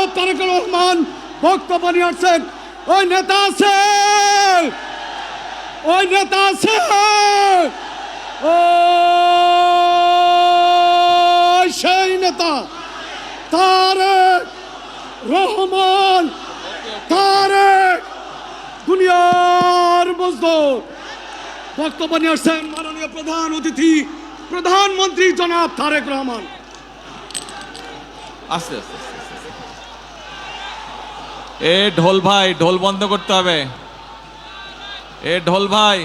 জনাব তারেক রহমান বক্তব্য নিয়ে আসছেন। ওই নেতা আছে, ওই নেতা আছে, ও সেই নেতা তারেক রহমান, তারেক দুনিয়ার মজদুর। বক্তব্য নিয়ে আসছেন মাননীয় প্রধান অতিথি প্রধানমন্ত্রী জনাব তারেক রহমান। আস্তে আস্তে এ ঢোল ভাই, ঢোল বন্ধ করতে হবে। এ ঢোল ভাই,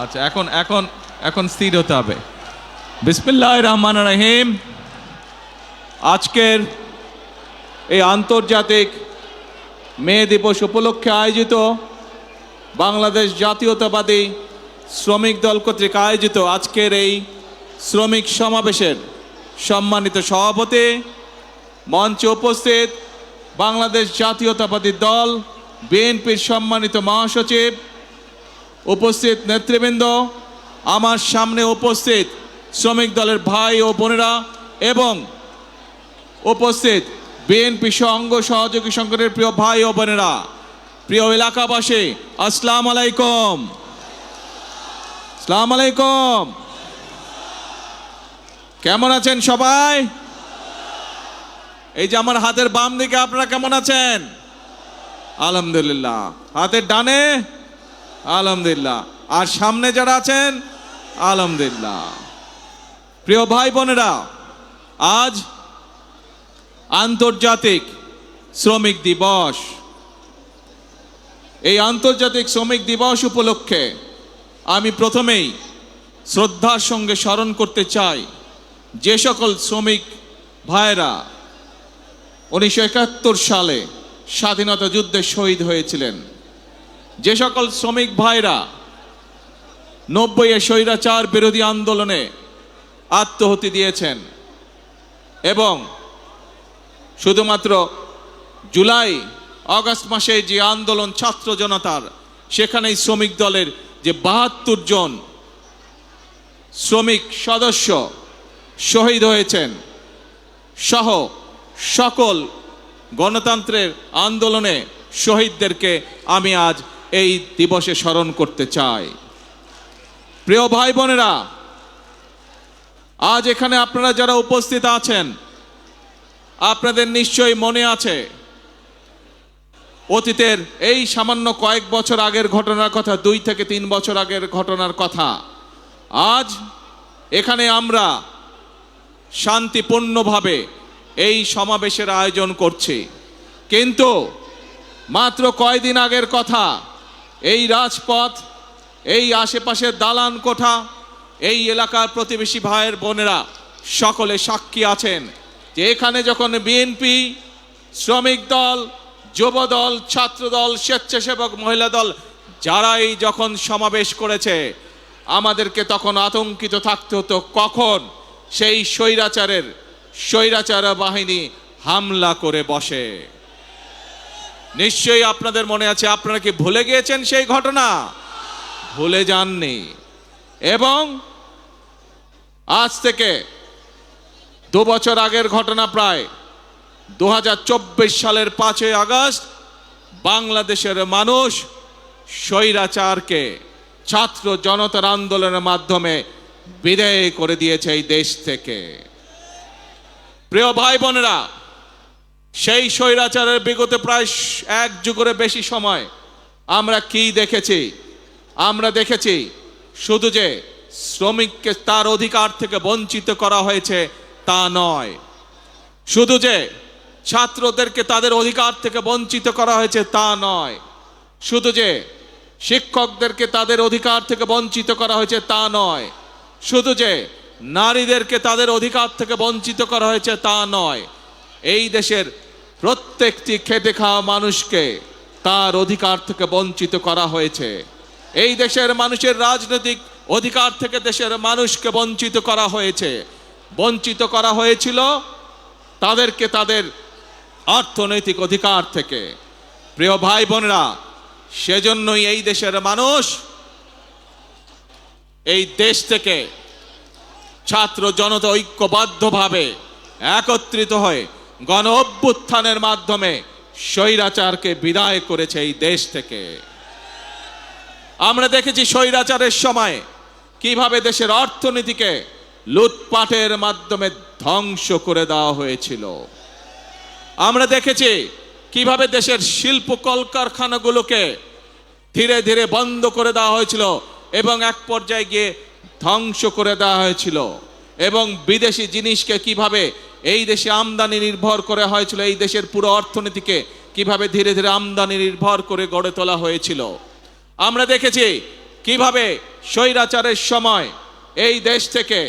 আচ্ছা এখন এখন এখন স্থির হতে হবে। বিসমিল্লাহির রহমানির রহিম। আজকের এই আন্তর্জাতিক মে দিবস উপলক্ষে আয়োজিত বাংলাদেশ জাতীয়তাবাদী শ্রমিক দল কর্তৃক আয়োজিত আজকের এই শ্রমিক সমাবেশের সম্মানিত সভাপতি, মঞ্চে উপস্থিত বাংলাদেশ জাতীয়তাবাদী দল বিএনপির সম্মানিত মহাসচিব, উপস্থিত নেতৃবৃন্দ, আমার সামনে উপস্থিত শ্রমিক দলের ভাই ও বোনেরা এবং উপস্থিত বিএনপি অঙ্গ সহযোগী সংগঠনের প্রিয় ভাই ও বোনেরা, প্রিয় এলাকাবাসী, আসসালামু আলাইকুম। আসসালামু আলাইকুম। কেমন আছেন সবাই? এই যে আমার হাতের বাম দিকে আপনারা কেমন আছেন? আলহামদুলিল্লাহ। হাতের ডানে আলহামদুলিল্লাহ, আর সামনে যারা আছেন আলহামদুলিল্লাহ। প্রিয় ভাই বোনেরা, আজ আন্তর্জাতিক শ্রমিক দিবস। এই আন্তর্জাতিক শ্রমিক দিবস উপলক্ষে আমি প্রথমেই শ্রদ্ধার সঙ্গে স্মরণ করতে চাই যে সকল শ্রমিক ভাইরা 1971 সালে স্বাধীনতা যুদ্ধে শহীদ হয়েছিলেন, যে সকল শ্রমিক ভাইরা 90-এ স্বৈরাচার বিরোধী আন্দোলনে আত্মহতি দিয়েছেন এবং শুধুমাত্র জুলাই আগস্ট মাসে যে আন্দোলন ছাত্র জনতার, সেখানেই শ্রমিক দলের যে 72 জন শ্রমিক সদস্য শহীদ হয়েছেন সহ সকল গণতন্ত্রের আন্দোলনে শহীদদেরকে আমি আজ এই দিবসে স্মরণ করতে চাই। প্রিয় ভাই বোনেরা, আজ এখানে আপনারা যারা উপস্থিত আছেন, আপনাদের নিশ্চয়ই মনে আছে অতীতের এই সামান্য কয়েক বছর আগের ঘটনার কথা, 2 থেকে 3 বছর আগের ঘটনার কথা। আজ এখানে আমরা শান্তিপূর্ণভাবে এই সমাবেশের আয়োজন করছি, কিন্তু মাত্র কয়েকদিন আগের কথা, এই রাজপথ, এই আশেপাশের দালান কোঠা, এই এলাকার প্রতিবেশী ভাইয়ের বোনেরা সকলে সাক্ষী আছেন যে এখানে যখন বিএনপি, শ্রমিক দল, যুব দল, ছাত্র দল, স্বেচ্ছাসেবক মহিলা দল যারাই যখন সমাবেশ করেছে, আমাদেরকে তখন আতঙ্কিত থাকতে হতো কখন সেই স্বৈরাচার বাহিনী হামলা করে বসে। নিশ্চয়ই আপনাদের মনে আছে। আপনারা কি ভুলে গিয়েছেন সেই ঘটনা? ভুলে যাননি। এবং আজ থেকে 2 বছর আগের ঘটনা, প্রায় 2024 সালের 5ই আগস্ট বাংলাদেশের মানুষ স্বৈরাচারকে ছাত্র জনতার আন্দোলনের মাধ্যমে বিদায় করে দিয়েছে এই দেশ থেকে। প্রিয় ভাই বোনেরা, সেই স্বৈরাচারের বিগত প্রায় 1 যুগের বেশি সময় আমরা কি দেখেছি? আমরা দেখেছি শুধু যে শ্রমিককে তার অধিকার থেকে বঞ্চিত করা হয়েছে তা নয়, শুধু যে ছাত্রদেরকে তাদের অধিকার থেকে বঞ্চিত করা হয়েছে তা নয়, শুধু যে শিক্ষকদেরকে তাদের অধিকার থেকে বঞ্চিত করা হয়েছে তা নয়, শুধু যে নারীদেরকে তাদের অধিকার থেকে বঞ্চিত করা হয়েছে তা নয়, এই দেশের প্রত্যেকটি খেটে খাওয়া মানুষকে তার অধিকার থেকে বঞ্চিত করা হয়েছে। এই দেশের মানুষের রাজনৈতিক অধিকার থেকে দেশের মানুষকে বঞ্চিত করা হয়েছে। বঞ্চিত করা হয়েছিল তাদেরকে তাদের অর্থনৈতিক অধিকার থেকে। প্রিয় ভাই বোনেরা, সেজন্যই এই দেশের মানুষ এই দেশ থেকে ছাত্র জনতা ঐক্যবদ্ধভাবে একত্রিত হয়ে গণ অভ্যুত্থানের মাধ্যমে স্বৈরাচারকে বিদায় করেছে এই দেশ থেকে। আমরা দেখেছি স্বৈরাচারের সময় কিভাবে দেশের অর্থনীতিকে লুটপাটের মাধ্যমে ধ্বংস করে দেওয়া হয়েছিল। আমরা দেখেছি কিভাবে দেশের শিল্প কলকারখানাগুলোকে ধীরে ধীরে বন্ধ করে দেওয়া হয়েছিল এবং এক পর্যায়ে গিয়ে ধ্বংস করে দেওয়া হয়েছিল, এবং বিদেশি জিনিসকে কিভাবে এই দেশে আমদানি নির্ভর করে হয়েছিল, এই দেশের পুরো অর্থনীতিকে কিভাবে ধীরে ধীরে আমদানি নির্ভর করে গড়ে তোলা হয়েছিল। আমরা দেখেছি কিভাবে স্বৈরাচারের সময় এই দেশ থেকে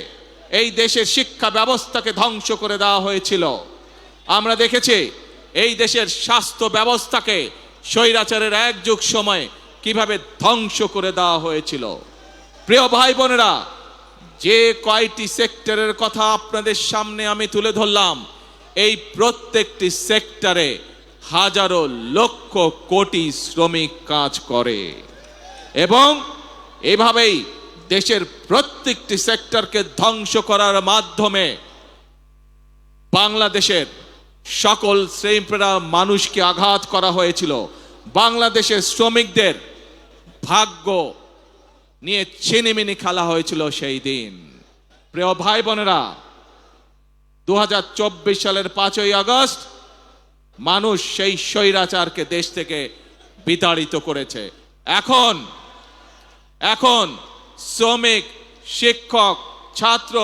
এই দেশের শিক্ষা ব্যবস্থাকে ধ্বংস করে দেওয়া হয়েছিল। আমরা দেখেছি এই দেশের স্বাস্থ্য ব্যবস্থাকে স্বৈরাচারের এক যুগ সময় কিভাবে ধ্বংস করে দেওয়া হয়েছিল। প্রিয় ভাই বোনেরা, যে কয়টি সেক্টরের কথা আপনাদের সামনে আমি তুলে ধরলাম, এই প্রত্যেকটি সেক্টরে হাজারো লক্ষ কোটি শ্রমিক কাজ করে, এবং এভাবেই দেশের প্রত্যেকটি সেক্টরকে ধ্বংস করার মাধ্যমে বাংলাদেশের সকল শ্রেণীপেরা মানুষকে আঘাত করা হয়েছিল। বাংলাদেশের শ্রমিকদের ভাগ্য নিয়ে ছিনিমিনি খেলা হয়েছিল সেই দিন। প্রিয় ভাই বোনেরা, 2024 সালের 5ই আগস্ট মানুষ সেই স্বৈরাচারকে দেশ থেকে বিতাড়িত করেছে। এখন শ্রমিক, শিক্ষক, ছাত্র,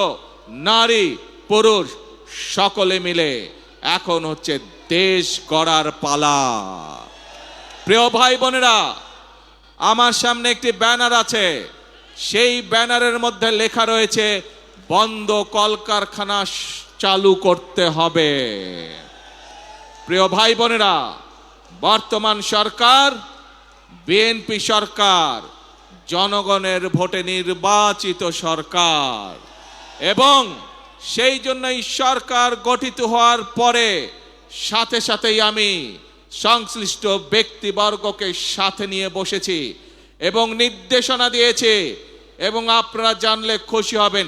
নারী, পুরুষ সকলে মিলে এখন হচ্ছে দেশ গড়ার পালা। প্রিয় ভাই বোনেরা, আমার সামনে একটি ব্যানার আছে, সেই ব্যানারের মধ্যে লেখা রয়েছে বন্ধ কলকারখানা চালু করতে হবে। প্রিয় ভাই বোনেরা, বর্তমান সরকার বিএনপি সরকার, জনগণের ভোটে নির্বাচিত সরকার, এবং সেই জন্যই সরকার গঠিত হওয়ার পরে সাথে সাথেই আমি সংশ্লিষ্ট ব্যক্তিবর্গকে সাথে নিয়ে বসেছি এবং নির্দেশনা দিয়েছি, এবং আপনারা জানলে খুশি হবেন,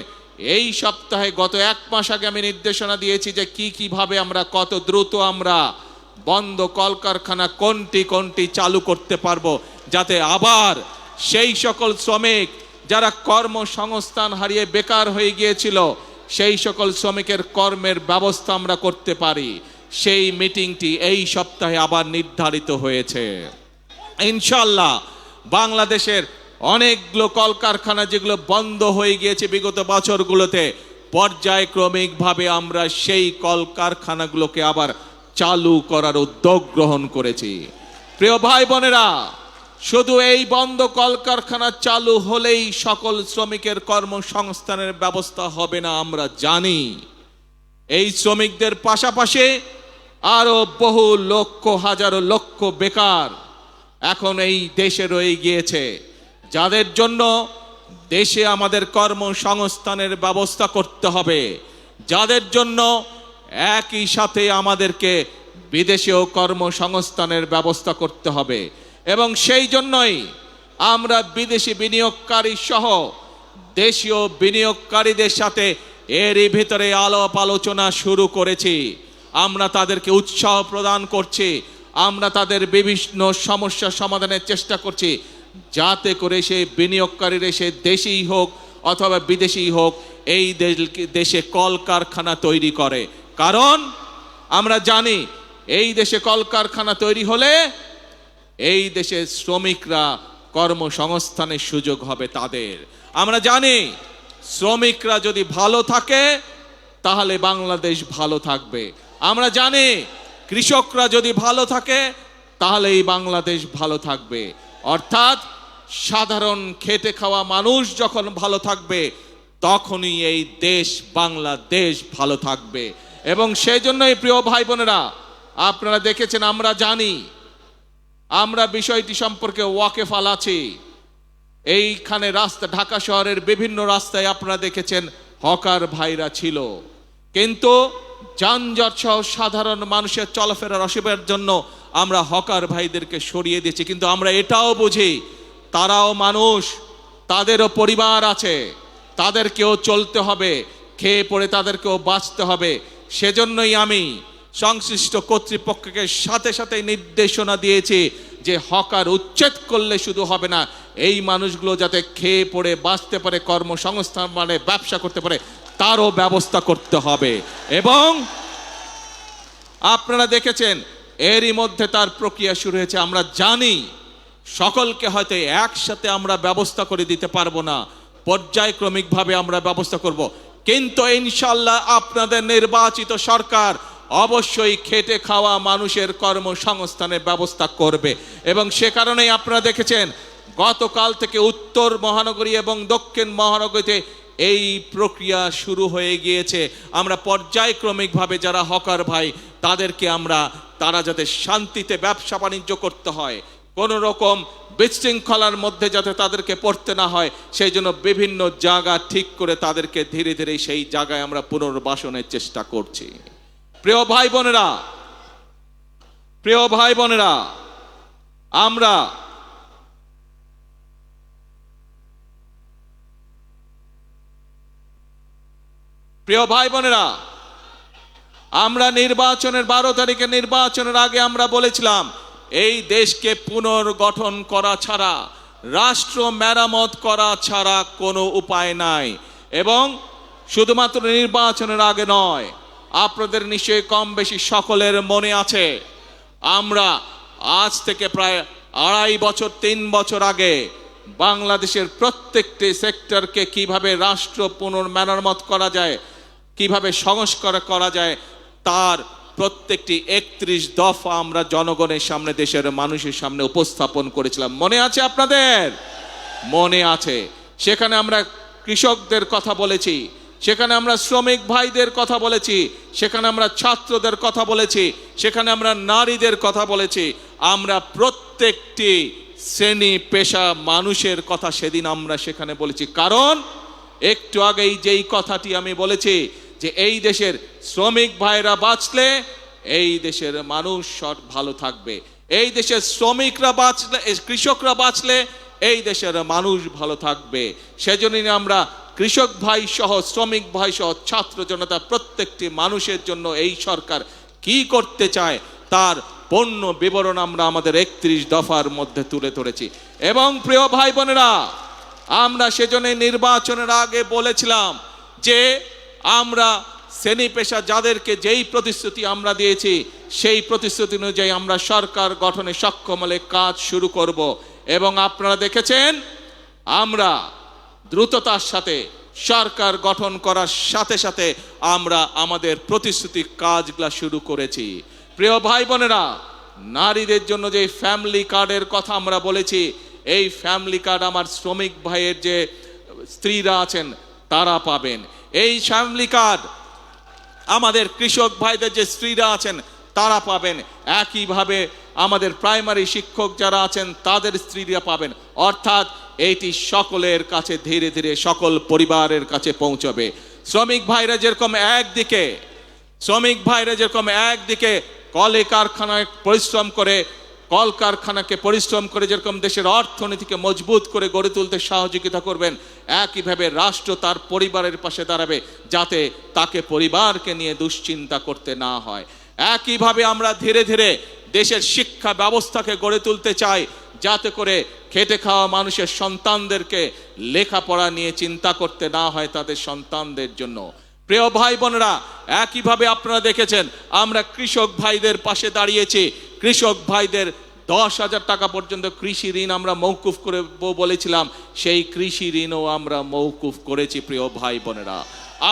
এই সপ্তাহে গত 1 মাস আগে আমি নির্দেশনা দিয়েছি যে কিভাবে আমরা কত দ্রুত আমরা বন্ধ কলকারখানা কোনটি চালু করতে পারবো, যাতে আবার সেই সকল শ্রমিক যারা কর্মসংস্থান হারিয়ে বেকার হয়ে গিয়েছিল সেই সকল শ্রমিকের কর্মের ব্যবস্থা আমরা করতে পারি। সেই মিটিংটি এই সপ্তাহে আবার নির্ধারিত হয়েছে। ইনশাআল্লাহ বাংলাদেশের অনেকগুলো কলকারখানা যেগুলো বন্ধ হয়ে গিয়েছে বিগত বছরগুলোতে, পর্যায়ক্রমিকভাবে আমরা সেই কলকারখানাগুলোকে আবার চালু করার উদ্যোগ গ্রহণ করেছি। প্রিয় ভাই বোনেরা, শুধু এই বন্ধ কলকারখানা চালু হলেই সকল শ্রমিকের কর্মসংস্থানের ব্যবস্থা হবে না, আমরা জানি। এই শ্রমিকদের পাশাপাশি আরো বহু লক্ষ, হাজারো লক্ষ বেকার এখন এই দেশে রয়ে গিয়েছে, যাদের জন্য দেশে আমাদের কর্মসংস্থানের ব্যবস্থা করতে হবে, যাদের জন্য একই সাথে আমাদেরকে বিদেশেও কর্মসংস্থানের ব্যবস্থা করতে হবে। এবং সেই জন্যই আমরা বিদেশি বিনিয়োগকারী সহ দেশীয় বিনিয়োগকারীদের সাথে এরই ভিতরে আলাপ আলোচনা শুরু করেছি। আমরা তাদেরকে উৎসাহ প্রদান করছি, আমরা তাদের বিভিন্ন সমস্যা সমাধানের চেষ্টা করছি, যাতে করে সেই বিনিয়োগকারীরা সে দেশেই হোক অথবা বিদেশি হোক এই দেশে কলকারখানা তৈরি করে। কারণ আমরা জানি এই দেশে কলকারখানা তৈরি হলে এই দেশের শ্রমিকরা কর্মসংস্থানের সুযোগ হবে তাদের। আমরা জানি শ্রমিকরা যদি ভালো থাকে তাহলে বাংলাদেশ ভালো থাকবে। আমরা জানি কৃষকরা যদি ভালো থাকে তাহলে এই বাংলাদেশ ভালো থাকবে। অর্থাৎ সাধারণ খেটে খাওয়া মানুষ যখন ভালো থাকবে তখনই এই দেশ বাংলাদেশ ভালো থাকবে। এবং সেই জন্যই প্রিয় ভাই বোনেরা, আপনারা দেখেছেন, আমরা জানি, আমরা বিষয়টি সম্পর্কে ওয়াকিফাল আছি। এইখানে রাস্তা, ঢাকা শহরের বিভিন্ন রাস্তায় আপনারা দেখেছেন হকার ভাইরা ছিল, কিন্তু যানজট সহ সাধারণ মানুষের চলাফেরার অসুবিধার জন্য আমরা হকার ভাইদেরকে সরিয়ে দিয়েছি। কিন্তু আমরা এটাও বুঝি তারাও মানুষ, তাদেরও পরিবার আছে, তাদেরকেও চলতে হবে, খেয়ে পড়ে তাদেরকেও বাঁচতে হবে। সেজন্যই আমি সংশ্লিষ্ট কর্তৃপক্ষকে সাথে সাথে নির্দেশনা দিয়েছি যে হকার উচ্ছেদ করলে শুধু হবে না, এই মানুষগুলো যাতে খেয়ে পড়ে বাঁচতে পারে, কর্মসংস্থান মানে ব্যবসা করতে পারে, তারও ব্যবস্থা করতে হবে। এবং আপনারা দেখেছেন এরই মধ্যে তার প্রক্রিয়া শুরু হয়েছে। আমরা জানি সকলকে হয়তো একসাথে আমরা ব্যবস্থা করে দিতে পারবো না, পর্যায়ক্রমিকভাবে আমরা ব্যবস্থা করব, কিন্তু ইনশাল্লাহ আপনাদের নির্বাচিত সরকার অবশ্যই খেটে খাওয়া মানুষের কর্মসংস্থানের ব্যবস্থা করবে। এবং সে কারণেই আপনারা দেখেছেন গতকাল থেকে উত্তর মহানগরী এবং দক্ষিণ মহানগরীতে এই প্রক্রিয়া শুরু হয়ে গিয়েছে। আমরা পর্যায়ক্রমিকভাবে যারা হকার ভাই তাদেরকে তারা যাতে শান্তিতে ব্যবসা বাণিজ্য করতে হয়, কোনো রকম বিশৃঙ্খলার মধ্যে যাতে তাদেরকে পড়তে না হয়, সেই জন্য বিভিন্ন জায়গা ঠিক করে তাদেরকে ধীরে ধীরে সেই জায়গায় আমরা পুনর্বাসনের চেষ্টা করছি। প্রিয় ভাই বোনেরা, আমরা আমরা নির্বাচনের 12 তারিখে নির্বাচনের আগে আমরা বলেছিলাম এই দেশকে পুনর্গঠন করা ছাড়া, রাষ্ট্র মেরামত করা ছাড়া কোনো উপায় নাই। এবং শুধুমাত্র নির্বাচনের আগে নয়, আপনাদের নিশ্চয়ই কম বেশি সকলের মনে আছে আমরা আজ থেকে প্রায় 2.5 বছর 3 বছর আগে বাংলাদেশের প্রত্যেকটি সেক্টরকে কিভাবে রাষ্ট্র পুনর্মেরামত করা যায়, কিভাবে সংস্কার করা যায়, তার প্রত্যেকটি 31 দফা আমরা জনগণের সামনে, দেশের মানুষের সামনে উপস্থাপন করেছিলাম। মনে আছে আপনাদের? মনে আছে। সেখানে আমরা কৃষকদের কথা বলেছি, সেখানে আমরা শ্রমিক ভাইদের কথা বলেছি, সেখানে আমরা ছাত্রদের কথা বলেছি, সেখানে আমরা নারীদের কথা বলেছি, আমরা প্রত্যেকটি শ্রেণী পেশা মানুষের কথা সেদিন আমরা সেখানে বলেছি। কারণ একটু আগেই যেই কথাটি আমি বলেছি যে এই দেশের শ্রমিক ভাইরা বাঁচলে এই দেশের মানুষ সব ভালো থাকবে, এই দেশের শ্রমিকরা বাঁচলে, কৃষকরা বাঁচলে এই দেশের মানুষ ভালো থাকবে। সেজন্যই আমরা কৃষক ভাই সহ, শ্রমিক ভাই সহ, ছাত্র জনতা প্রত্যেকটি মানুষের জন্য এই সরকার কি করতে চায় তার পূর্ণ বিবরণ আমরা আমাদের 31 দফার মধ্যে তুলে ধরেছি। এবং প্রিয় ভাই বোনেরা, আমরা সেজন্য নির্বাচনের আগে বলেছিলাম যে আমরা শ্রেণী পেশা যাদেরকে যেই প্রতিশ্রুতি আমরা দিয়েছি সেই প্রতিশ্রুতি অনুযায়ী আমরা সরকার গঠনে সক্ষম হলে কাজ শুরু করব। এবং আপনারা দেখেছেন আমরা দ্রুততার সাথে সরকার গঠন করার সাথে সাথে আমরা আমাদের প্রতিশ্রুতির কাজগুলো শুরু করেছি। প্রিয় ভাই বোনেরা, নারীদের জন্য যে ফ্যামিলি কার্ডের কথা আমরা বলেছি, এই ফ্যামিলি কার্ড আমার শ্রমিক ভাইয়ের যে স্ত্রীরা আছেন তারা পাবেন। এই ফ্যামিলি কার্ড আমাদের কৃষক ভাইদের যে স্ত্রীরা আছেন তারা পাবেন। একইভাবে আমাদের প্রাইমারি শিক্ষক যারা আছেন তাদের স্ত্রীরা পাবেন। অর্থাৎ এইটি সকলের কাছে ধীরে ধীরে সকল পরিবারের কাছে পৌঁছবে। শ্রমিক ভাইরা যেরকম একদিকে কলে কারখানায় পরিশ্রম করে, কলকারখানাকে পরিশ্রম করে যেরকম দেশের অর্থনীতিকে মজবুত করে গড়ে তুলতে সহযোগিতা করবেন, একইভাবে রাষ্ট্র তার পরিবারের পাশে দাঁড়াবে যাতে তাকে পরিবারকে নিয়ে দুশ্চিন্তা করতে না হয়। একইভাবে আমরা ধীরে ধীরে দেশের শিক্ষা ব্যবস্থাকে গড়ে তুলতে চাই যাতে করে খেটে খাওয়া মানুষের সন্তানদেরকে লেখাপড়া নিয়ে চিন্তা করতে না হয় তাদের সন্তানদের জন্য। প্রিয় ভাই বোনেরা, একইভাবে আপনারা দেখেছেন আমরা কৃষক ভাইদের পাশে দাঁড়িয়েছি। কৃষক ভাইদের 10,000 টাকা পর্যন্ত কৃষি ঋণ আমরা মৌকুফ করে বলেছিলাম, সেই কৃষি ঋণও আমরা মৌকুফ করেছি। প্রিয় ভাই বোনেরা,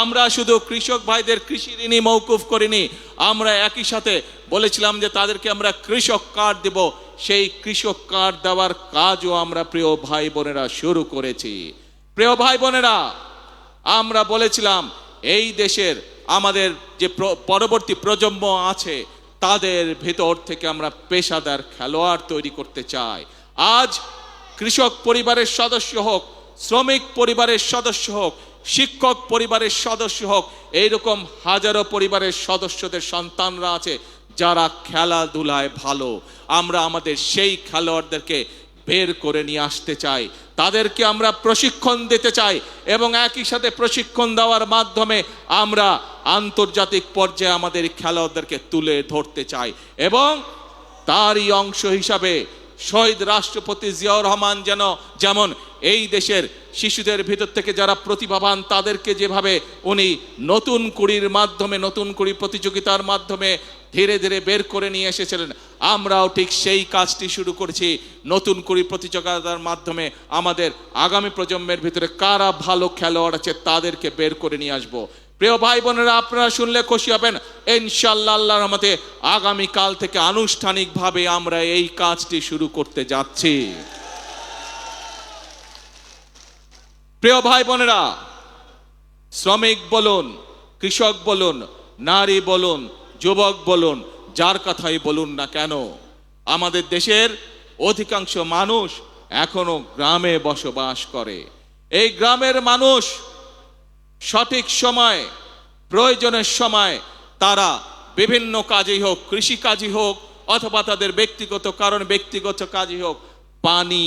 আমরা শুধু কৃষক ভাইদের কৃষি ঋণই মৌকুফ করিনি, আমরা একই সাথে বলেছিলাম যে তাদেরকে আমরা কৃষক কার্ড দেব। সেই কৃষক কার্ড দেওয়ার কাজও আমরা প্রিয় ভাই বোনেরা শুরু করেছি। প্রিয় ভাই বোনেরা, আমরা বলেছিলাম এই দেশের আমাদের যে পরবর্তী প্রজন্ম আছে তাদের ভেতর থেকে আমরা পেশাদার খেলোয়াড় তৈরি করতে চাই। আজ কৃষক পরিবারের সদস্য হোক, শ্রমিক পরিবারের সদস্য হোক, শিক্ষক পরিবারের সদস্য হোক, এইরকম হাজারো পরিবারের সদস্যদের সন্তানরা আছে যারা খেলাধুলায় ভালো। আমরা আমাদের সেই খেলোয়াড়দেরকে বের করে নিয়ে আসতে চাই, তাদেরকে আমরা প্রশিক্ষণ দিতে চাই এবং একই সাথে প্রশিক্ষণ দেওয়ার মাধ্যমে আমরা আন্তর্জাতিক পর্যায়ে আমাদের খেলোয়াড়দেরকে তুলে ধরতে চাই। এবং তারই অংশ হিসাবে শহীদ রাষ্ট্রপতি জিয়াউর রহমান যেমন এই দেশের শিশুদের ভিতর থেকে যারা প্রতিভাবান তাদেরকে যেভাবে উনি নতুন কুড়ির মাধ্যমে, নতুন কুড়ি প্রতিযোগিতার মাধ্যমে ধীরে ধীরে বের করে নিয়ে এসেছিলেন, আমরাও ঠিক সেই কাজটি শুরু করেছি। নতুন কুড়ি প্রতিযোগিতার মাধ্যমে আমাদের আগামী প্রজন্মের ভিতরে কারা ভালো খেলোয়াড় আছে তাদেরকে বের করে নিয়ে আসবো। প্রিয় ভাই বোনেরা, আপনারা শুনলে খুশি হবেন, ইনশাআল্লাহ আল্লাহর রহমতে আগামীকাল থেকে আনুষ্ঠানিকভাবে আমরা এই কাজটি শুরু করতে যাচ্ছি। প্রিয় ভাই বোনেরা, শ্রমিক বলুন, কৃষক বলুন, নারী বলুন, যুবক বলুন, যার কথাই বলুন না কেন, আমাদের দেশের অধিকাংশ মানুষ এখনো গ্রামে বসবাস করে। এই গ্রামের মানুষ সঠিক সময়, প্রয়োজনের সময় তারা বিভিন্ন কাজেই হোক, কৃষি কাজই হোক অথবা তাদের ব্যক্তিগত কারণ ব্যক্তিগত কাজই হোক, পানি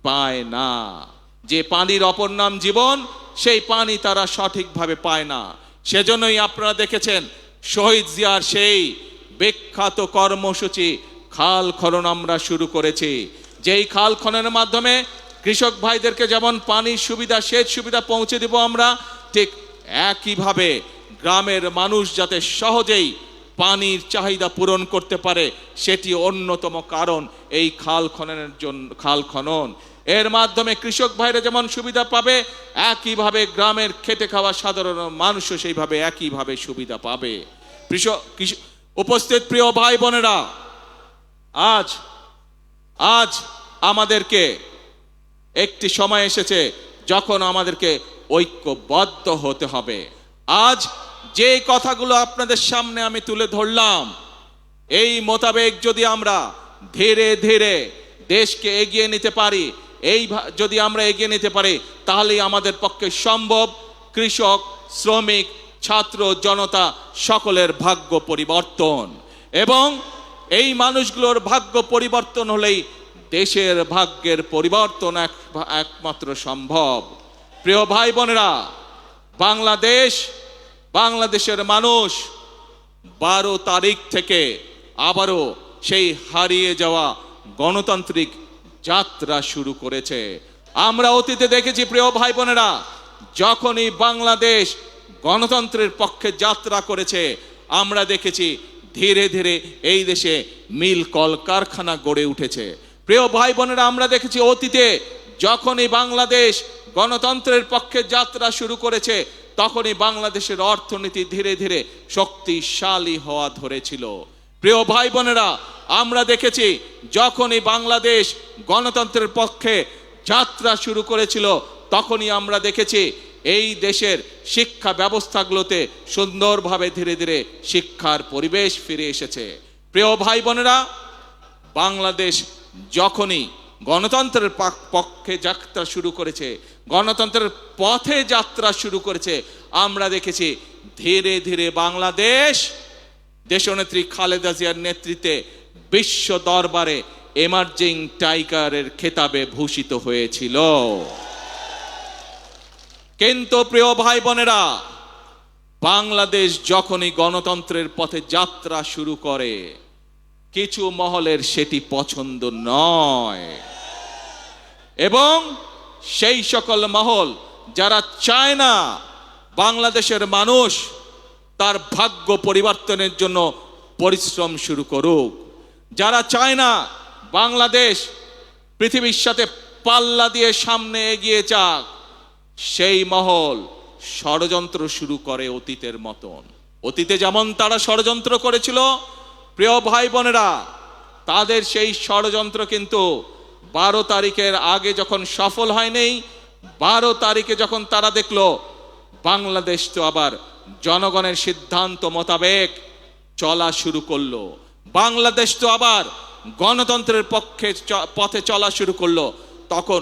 পায় না। যে পানির অপর নাম জীবন, সেই পানি তারা সঠিকভাবে পায় না। সেজন্যই আপনারা দেখেছেন শহীদ জিয়ার সেই বিখ্যাত কর্মসূচি খাল খনন আমরা শুরু করেছি। যেই খাল খননের মাধ্যমে কৃষক ভাইদেরকে যেমন পানির সুবিধা, সেচ সুবিধা পৌঁছে দেব আমরা, ঠিক একইভাবে গ্রামের মানুষ যাতে সহজেই পানির চাহিদা পূরণ করতে পারে, সেটি অন্যতম কারণ এই খাল খননের জন্য। খাল খনন এর মাধ্যমে কৃষক ভাইরা যেমন সুবিধা পাবে, একইভাবে গ্রামের খেটে খাওয়া সাধারণ মানুষও সেইভাবে একইভাবে সুবিধা পাবে। উপস্থিত প্রিয় ভাই বোনেরা, আজ আমাদেরকে একটি সময় এসেছে যখন আমাদেরকে ঐক্যবদ্ধ হতে হবে। আজ যে কথাগুলো আপনাদের সামনে আমি তুলে ধরলাম, এই মোতাবেক যদি আমরা ধীরে ধীরে দেশকে এগিয়ে নিতে পারি, যদি আমরা এগিয়ে নিতে পারি, তাহলেই আমাদের পক্ষে সম্ভব কৃষক, শ্রমিক, ছাত্র, জনতা সকলের ভাগ্য পরিবর্তন। এবং এই মানুষগুলোর ভাগ্য পরিবর্তন হলেই দেশের ভাগ্যের পরিবর্তন একমাত্র সম্ভব। প্রিয় ভাই বোনেরা, বাংলাদেশের মানুষ 12 তারিখ থেকে আবারও সেই হারিয়ে যাওয়া গণতান্ত্রিক যাত্রা শুরু করেছে। আমরা অতীতে দেখেছি প্রিয় ভাই বোনেরা, যখনই বাংলাদেশ গণতন্ত্রের পক্ষে যাত্রা করেছে, আমরা দেখেছি ধীরে ধীরে এই দেশে মিল কলকারখানা গড়ে উঠেছে। প্রিয় ভাই বোনেরা, আমরা দেখেছি অতীতে যখনই বাংলাদেশ গণতন্ত্রের পক্ষে যাত্রা শুরু করেছে, তখনই বাংলাদেশের অর্থনীতি ধীরে ধীরে শক্তিশালী হওয়া ধরেছিল। প্রিয় ভাই বোনেরা, আমরা দেখেছি যখনই বাংলাদেশ গণতন্ত্রের পক্ষে যাত্রা শুরু করেছিল, তখনই আমরা দেখেছি এই দেশের শিক্ষা ব্যবস্থাগুলোতে সুন্দরভাবে ধীরে ধীরে শিক্ষার পরিবেশ ফিরে এসেছে। প্রিয় ভাই বোনেরা, বাংলাদেশ যখনই গণতন্ত্রের পক্ষে যাত্রা শুরু করেছে, গণতন্ত্রের পথে যাত্রা শুরু করেছে, আমরা দেখেছি ধীরে ধীরে বাংলাদেশ দেশনেত্রী খালেদা জিয়ার নেতৃত্বে বিশ্ব দরবারে এমার্জিং টাইগারের খেতাবে ভূষিত হয়েছিল। কিন্তু প্রিয় ভাই বোনেরা, বাংলাদেশ যখনই গণতন্ত্রের পথে যাত্রা শুরু করে, কিছু মহলের সেটি পছন্দ নয় এবং সেই সকল মহল যারা চায় না বাংলাদেশের মানুষ তার ভাগ্য পরিবর্তনের জন্য পরিশ্রম শুরু করুক, যারা চায় না বাংলাদেশ পৃথিবীর সাথে পাল্লা দিয়ে সামনে এগিয়ে যাক, সেই মহল ষড়যন্ত্র শুরু করে অতীতের মতন। অতীতে যেমন তারা ষড়যন্ত্র করেছিল, প্রিয় ভাই বোনেরা, তাদের সেই ষড়যন্ত্র কিন্তু 12 তারিখের আগে যখন সফল হয়নি, 12 তারিখে যখন তারা দেখলো বাংলাদেশ তো আবার জনগণের সিদ্ধান্ত মোতাবেক চলা শুরু করলো, বাংলাদেশ তো আবার গণতন্ত্রের পথে চলা শুরু করলো, তখন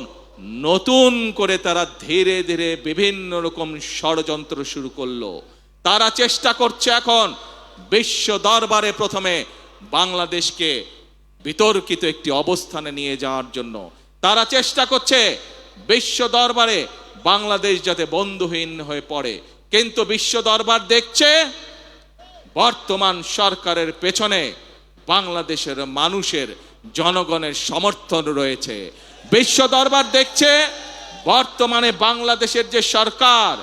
নতুন করে তারা ধীরে ধীরে বিভিন্ন রকম ষড়যন্ত্র শুরু করলো। তারা চেষ্টা করছে এখন বিশ্ব দরবারে প্রথমে বাংলাদেশকে বিতর্কিত একটি অবস্থানে নিয়ে যাওয়ার জন্য। তারা চেষ্টা করছে বিশ্ব দরবারে বাংলাদেশ যাতে বন্ধুহীন হয়ে পড়ে, কিন্তু বিশ্ব দরবার দেখছে বর্তমান সরকারের পেছনে বাংলাদেশের মানুষের, জনগণের সমর্থন রয়েছে। বিশ্ব দরবার দেখছে বর্তমানে বাংলাদেশের যে সরকার,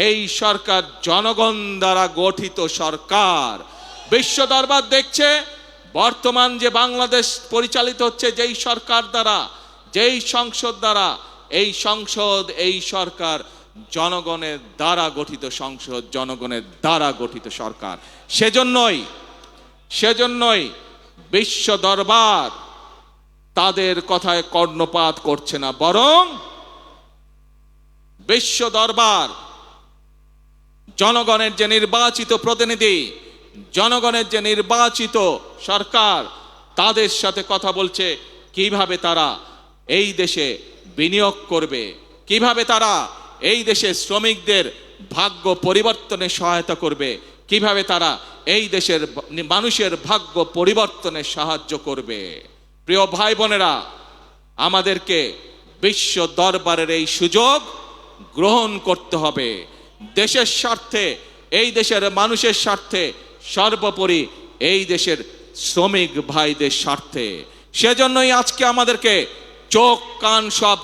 এই সরকার জনগণ দ্বারা গঠিত সরকার। বিশ্ব দরবার দেখছে বর্তমান যে বাংলাদেশ পরিচালিত হচ্ছে যেই সরকার দ্বারা, যেই সংসদ দ্বারা, এই সংসদ, এই সরকার জনগণের দ্বারা গঠিত সংসদ, জনগণের দ্বারা গঠিত সরকার। সেজন্যই বিশ্ব দরবার তাদের কথায় কর্ণপাত করছে না, বরং বিশ্ব দরবার জনগণের যে নির্বাচিত প্রতিনিধি, জনগণের যে নির্বাচিত সরকার, তাদের সাথে কথা বলছে কিভাবে তারা এই দেশে বিনিয়োগ করবে, কিভাবে তারা এই দেশে শ্রমিকদের ভাগ্য পরিবর্তনে সহায়তা করবে, কিভাবে তারা এই দেশের মানুষের ভাগ্য পরিবর্তনে সাহায্য করবে। প্রিয় ভাই বোনেরা, আমাদেরকে বিশ্ব দরবারের এই সুযোগ গ্রহণ করতে হবে দেশের স্বার্থে, এই দেশের মানুষের স্বার্থে, সর্বোপরি এই দেশের শ্রমিক ভাইদের স্বার্থে। সেজন্যই আজকে আমাদেরকে চোখ কান সব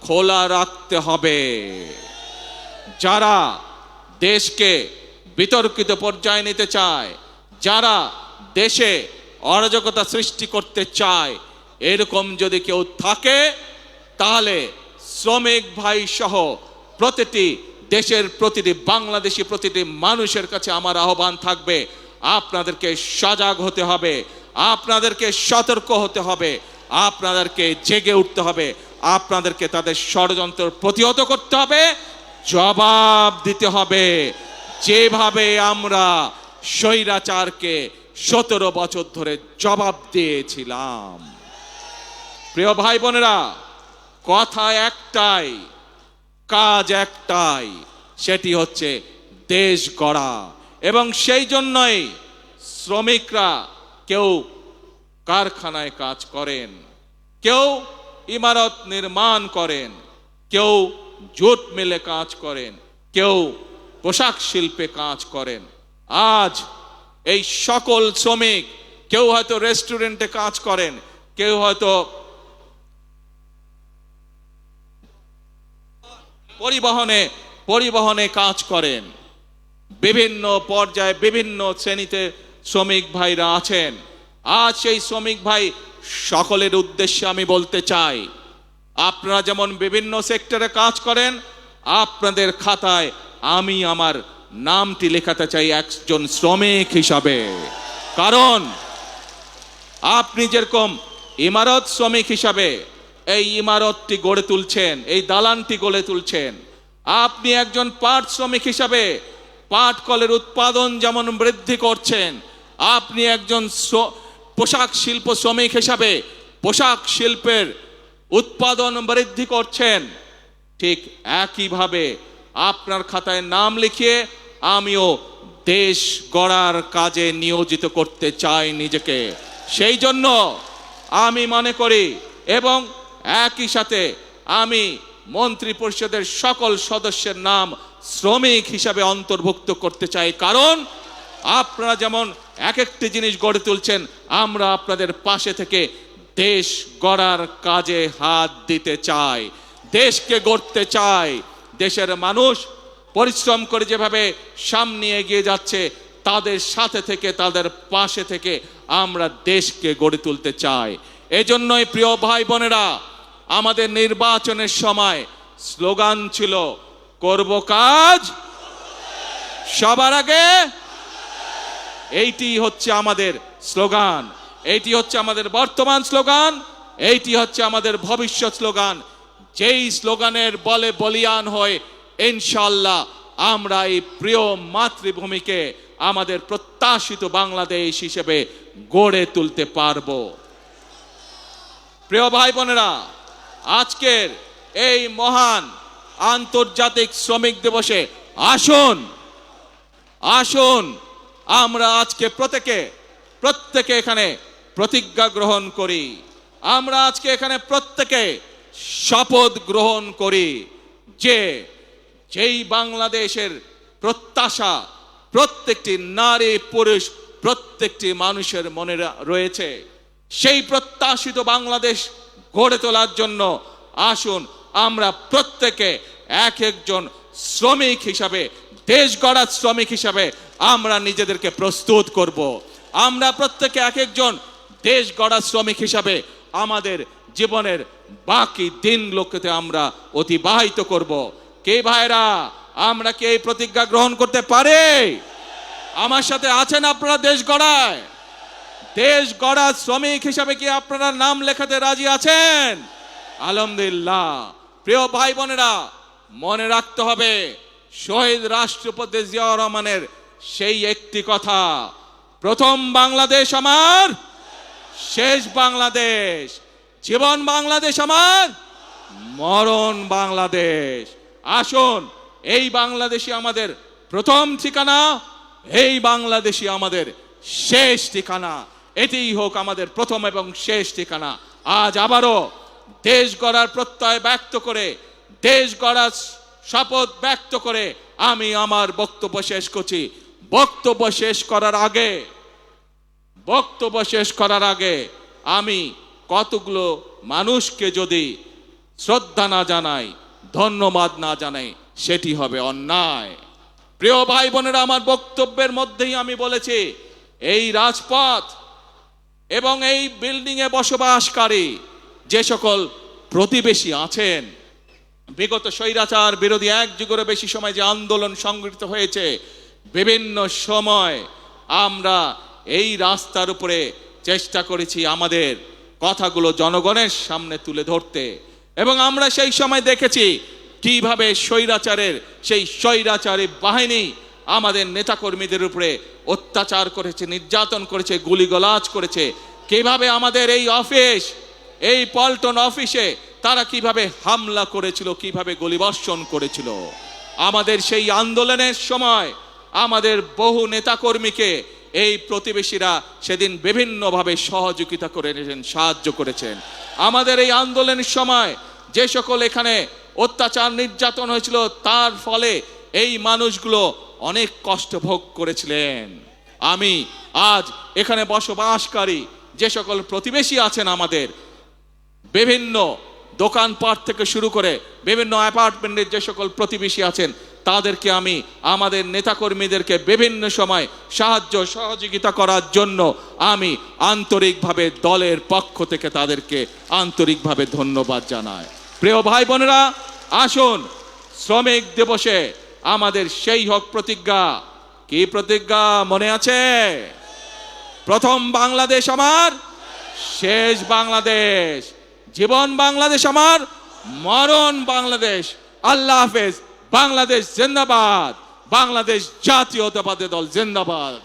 খোলা রাখতে হবে। যারা দেশকে বিতর্কিত পর্যায়ে নিতে চায়, যারা দেশে অরাজকতা সৃষ্টি করতে চায়, এরকম যদি কেউ থাকে, তাহলে শ্রমিক ভাই সহ প্রতিটি দেশের প্রতিটি বাংলাদেশি প্রতিটি মানুষের কাছে আমার আহ্বান থাকবে, আপনাদেরকে সজাগ হতে হবে, আপনাদেরকে সতর্ক হতে হবে, আপনাদেরকে জেগে উঠতে হবে, আপনাদেরকে তাদের ষড়যন্ত্র প্রতিহত করতে হবে, জবাব দিতে হবে। যেভাবে আমরা স্বৈরাচারকে 17 বছর ধরে জবাব দিয়েছিলাম। প্রিয় ভাই বোনেরা, কথা একটাই, কাজ একটাই, সেটি হচ্ছে দেশ গড়া। এবং সেই জন্যই শ্রমিকরা কেউ কারখানায় কাজ করেন, কেউ ইমারত নির্মাণ করেন, কেউ জুট মিলে কাজ করেন, কেউ পোশাক শিল্পে কাজ করেন। আজ এই সকল শ্রমিক, কেউ হয়তো রেস্টুরেন্টে কাজ করেন, কেউ হয়তো পরিবহনে কাজ করেন, বিভিন্ন পর্যায়ে বিভিন্ন শ্রেণীতে শ্রমিক ভাইরা আছেন। আজ সেই শ্রমিক ভাই সকলের উদ্দেশ্যে আমি বলতে চাই, আপনারা যেমন বিভিন্ন সেক্টরে কাজ করেন, আপনাদের খাতায় আমি আমার নামটি লেখাতে চাই একজন শ্রমিক হিসাবে। কারণ আপনি যেরকম ইমারত শ্রমিক হিসাবে এই ইমারতটি গড়ে তুলছেন, এই দালানটি গড়ে তুলছেন, আপনি একজন পাট শ্রমিক হিসাবে পাট কলের উৎপাদন যেমন বৃদ্ধি করছেন, আপনি একজন পোশাক শিল্প শ্রমিক হিসাবে পোশাক শিল্পের উৎপাদন বৃদ্ধি করছেন, ঠিক একইভাবে আপনার খাতায় নাম লিখিয়ে আমিও দেশ গড়ার কাজে নিয়োজিত করতে চাই নিজেকে। সেই জন্য আমি মনে করি, এবং একই সাথে আমি মন্ত্রী পরিষদের সকল সদস্যের নাম শ্রমিক হিসাবে অন্তর্ভুক্ত করতে চাই। কারণ আপনারা যেমন এক একটি জিনিস গড়ে তুলছেন, আমরা আপনাদের পাশে থেকে দেশ গড়ার কাজে হাত দিতে চাই, দেশকে গড়তে চাই। দেশের মানুষ পরিশ্রম করে যেভাবে সামনে এগিয়ে যাচ্ছে, তাদের সাথে থেকে, তাদের পাশে থেকে আমরা দেশকে গড়ে তুলতে চাই। এজন্যই প্রিয় ভাই বোনেরা, আমাদের নির্বাচনের সময় স্লোগান ছিল, করব কাজ সবার আগে। এইটি হচ্ছে আমাদের স্লোগান, এইটি হচ্ছে আমাদের বর্তমান স্লোগান, এইটি হচ্ছে আমাদের ভবিষ্যৎ স্লোগান। যেই স্লোগানের বলে বলিয়ান হয়ে ইনশাআল্লাহ আমরা এই প্রিয় মাতৃভূমিকে আমাদের প্রত্যাশিত বাংলাদেশ হিসেবে গড়ে তুলতে পারব। প্রিয় ভাই বোনেরা, আজকের এই মহান আন্তর্জাতিক শ্রমিক দিবসে আসুন আসুন আমরা আজকে প্রত্যেকে এখানে প্রতিজ্ঞা গ্রহণ করি। আমরা আজকে এখানে প্রত্যেকে শপথ গ্রহণ করি যে যেই বাংলাদেশের প্রত্যাশা প্রত্যেকটি নারী পুরুষ প্রত্যেকটি মানুষের মনে রয়েছে, সেই প্রত্যাশিত বাংলাদেশ গড়ে তোলার জন্য আসুন আমরা প্রত্যেকে এক একজন শ্রমিক হিসাবে, দেশ গড়ার শ্রমিক হিসাবে আমরা নিজেদেরকে প্রস্তুত করব। আমরা প্রত্যেকে এক একজন দেশ গড়ার শ্রমিক হিসাবে আমাদের জীবনের বাকি দিনগুলোকে আমরা অতিবাহিত করব। কে ভাইরা আমরা কি এই প্রতিজ্ঞা গ্রহণ করতে পারে? আমার সাথে আছেন আপনারা দেশ গড়ায়? দেশ গড়ার শ্রমিক হিসাবে কি আপনারা নাম লেখাতে রাজি আছেন? আলহামদুলিল্লাহ। প্রিয় ভাই বোনেরা, মনে রাখতে হবে শহীদ রাষ্ট্রপতি জিয়াউর রহমানের সেই একটি কথা, প্রথম বাংলাদেশ আমার, শেষ বাংলাদেশ। জীবন বাংলাদেশ আমার, মরণ বাংলাদেশ। আসুন এই বাংলাদেশই আমাদের প্রথম ঠিকানা, এই বাংলাদেশই আমাদের শেষ ঠিকানা। এটিই হোক আমাদের প্রথম এবং শেষ ঠিকানা। আজ আবারও দেশ গড়ার প্রত্যয় ব্যক্ত করে, দেশ গড়ার শপথ ব্যক্ত করে আমি আমার বক্তব্য শেষ করছি। বক্তব্য শেষ করার আগে আমি কতগুলো মানুষকে যদি শ্রদ্ধা না জানাই, ধন্যবাদ না জানাই, সেটি হবে অন্যায়। প্রিয় ভাই বোনেরা, আমার বক্তব্যের মধ্যেই আমি বলেছি এই রাজপথ এবং এই বিল্ডিং এ বসবাসকারী যে সকল প্রতিবেশী আছেন, বিগত স্বৈরাচার বিরোধী এক যুগেরও বেশি সময় যে আন্দোলন সংগঠিত হয়েছে, বিভিন্ন সময় আমরা এই রাস্তার উপরে চেষ্টা করেছি আমাদের কথাগুলো জনগণের সামনে তুলে ধরতে, এবং আমরা সেই সময় দেখেছি কিভাবে সেই স্বৈরাচারী বাহিনী আমাদের নেতাকর্মীদের উপরে অত্যাচার করেছে, নির্যাতন করেছে, গুলিগলাজ করেছে, কিভাবে আমাদের এই অফিস, এই পল্টন অফিসে তারা কিভাবে হামলা করেছিল, কিভাবে গুলিবর্ষণ করেছিল। আমাদের সেই আন্দোলনের সময় আমাদের বহু নেতাকর্মীকে এই প্রতিবেশীরা সেদিন বিভিন্নভাবে সহযোগিতা করেছেন, সাহায্য করেছেন। আমাদের এই আন্দোলনের সময় যে সকল এখানে অত্যাচার নির্যাতন হয়েছিল, তার ফলে এই মানুষগুলো অনেক কষ্ট ভোগ করেছিলেন। আমি আজ এখানে বসবাসকারী যে সকল প্রতিবেশী আছেন, আমাদের বিভিন্ন দোকানপাট থেকে শুরু করে বিভিন্ন অ্যাপার্টমেন্টের যে সকল প্রতিবেশী আছেন, তাদেরকে আমি, আমাদের নেতাকর্মীদেরকে বিভিন্ন সময় সাহায্য সহযোগিতা করার জন্য আমি আন্তরিকভাবে দলের পক্ষ থেকে তাদেরকে আন্তরিকভাবে ধন্যবাদ জানাই। প্রিয় ভাই বোনেরা, আসুন শ্রমিক দিবসে আমাদের সেই হোক প্রতিজ্ঞা। কি প্রতিজ্ঞা মনে আছে? প্রথম বাংলাদেশ আমার, শেষ বাংলাদেশ। জীবন বাংলাদেশ আমার, মরণ বাংলাদেশ। আল্লাহ হাফেজ। বাংলাদেশ জিন্দাবাদ। বাংলাদেশ জাতীয়তাবাদী দল জিন্দাবাদ।